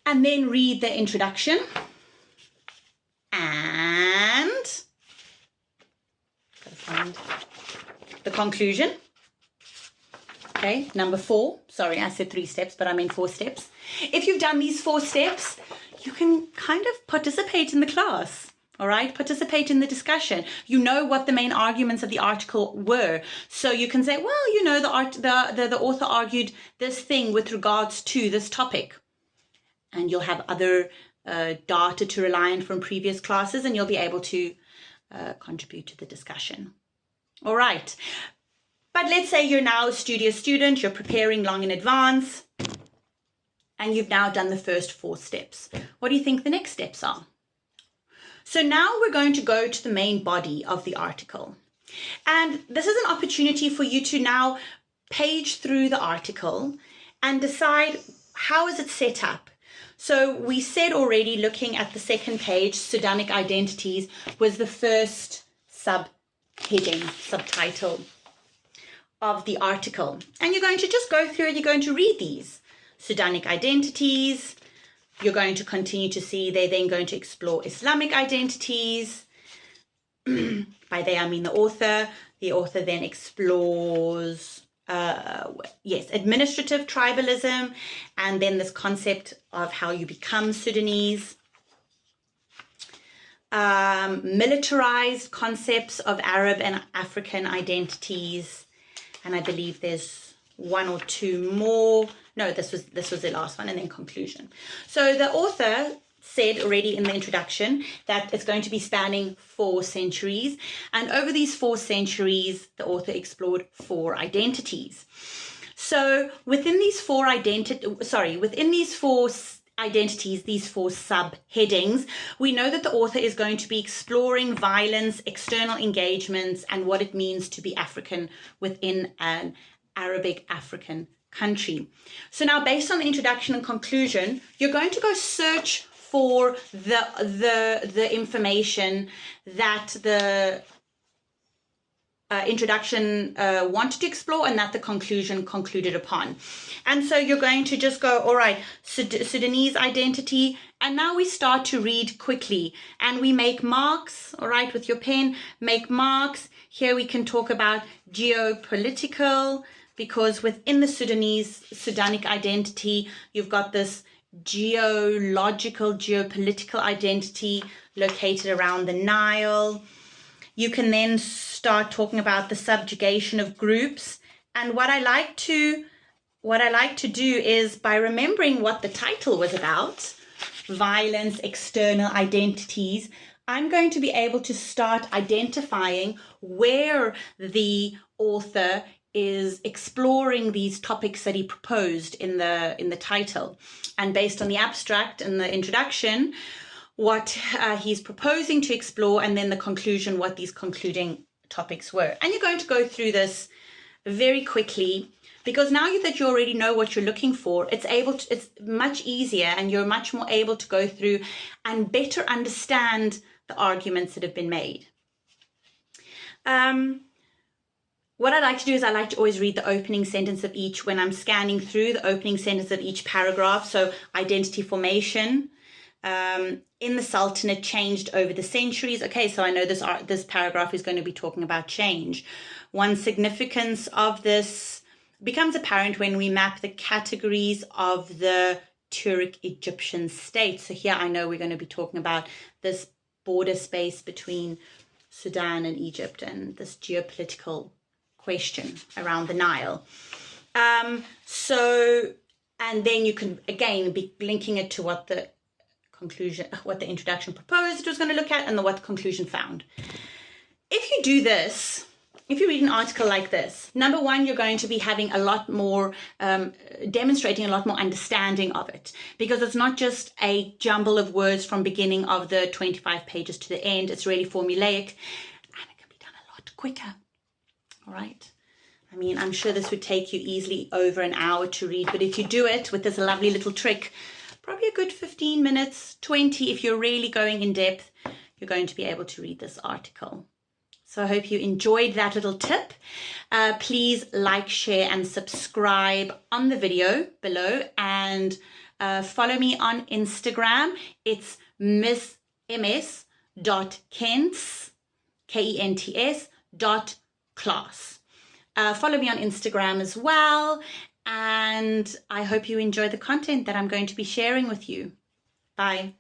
and then read the introduction and gotta find the conclusion. Okay, number 4. Sorry, I said 3 steps, but I meant 4 steps. If you've done these 4 steps, you can kind of participate in the class. All right, participate in the discussion. You know what the main arguments of the article were. So you can say, well, you know, the author argued this thing with regards to this topic. And you'll have other data to rely on from previous classes, and you'll be able to contribute to the discussion. All right. But let's say you're now a studious student, you're preparing long in advance, and you've now done the first 4 steps. What do you think the next steps are? So now we're going to go to the main body of the article. And this is an opportunity for you to now page through the article and decide how is it set up. So we said already, looking at the second page, Sudanic identities was the first subheading, subtitle of the article. And you're going to just go through and you're going to read these. Sudanic identities. You're going to continue to see they're then going to explore Islamic identities. By they, I mean the author. The author then explores, administrative tribalism, and then this concept of how you become Sudanese. Militarized concepts of Arab and African identities. And I believe there's 1 or 2 more. No, this was the last one, and then conclusion. So the author said already in the introduction that it's going to be spanning 4 centuries. And over these 4 centuries, the author explored 4 identities. So within these 4 identities, these 4 subheadings, we know that the author is going to be exploring violence, external engagements, and what it means to be African within an Arabic African country. So now, based on the introduction and conclusion, you're going to go search for the information that the introduction wanted to explore and that the conclusion concluded upon. And so you're going to just go, all right, Sudanese identity, and now we start to read quickly and we make marks, all right, with your pen, make marks. Here we can talk about geopolitical, because within the Sudanic identity, you've got this geopolitical identity located around the Nile. You can then start talking about the subjugation of groups. And what I like to do is, by remembering what the title was about, violence, external identities, I'm going to be able to start identifying where the author is exploring these topics that he proposed in the title. And based on the abstract and the introduction, what he's proposing to explore, and then the conclusion, what these concluding topics were. And you're going to go through this very quickly, because now that you already know what you're looking for, it's much easier, and you're much more able to go through and better understand the arguments that have been made. What I like to do is I like to always read the opening sentence of each when I'm scanning through the opening sentence of each paragraph. So identity formation in the Sultanate changed over the centuries. Okay, so I know this paragraph is going to be talking about change. One significance of this becomes apparent when we map the categories of the Turkic Egyptian state. So here I know we're going to be talking about this border space between Sudan and Egypt and this geopolitical question around the Nile. And then you can again be linking it to what the introduction proposed it was going to look at, and what the conclusion found. If you do this, if you read an article like this, number one, you're going to be having a lot more, demonstrating a lot more understanding of it, because it's not just a jumble of words from beginning of the 25 pages to the end. It's really formulaic, and it can be done a lot quicker. All right. I mean, I'm sure this would take you easily over an hour to read, but if you do it with this lovely little trick, probably a good 15 minutes, 20, if you're really going in depth, you're going to be able to read this article. So I hope you enjoyed that little tip. Please like, share, and subscribe on the video below, and follow me on Instagram. It's miss.ms.kents, Kents, .class. Follow me on Instagram as well, and I hope you enjoy the content that I'm going to be sharing with you. Bye.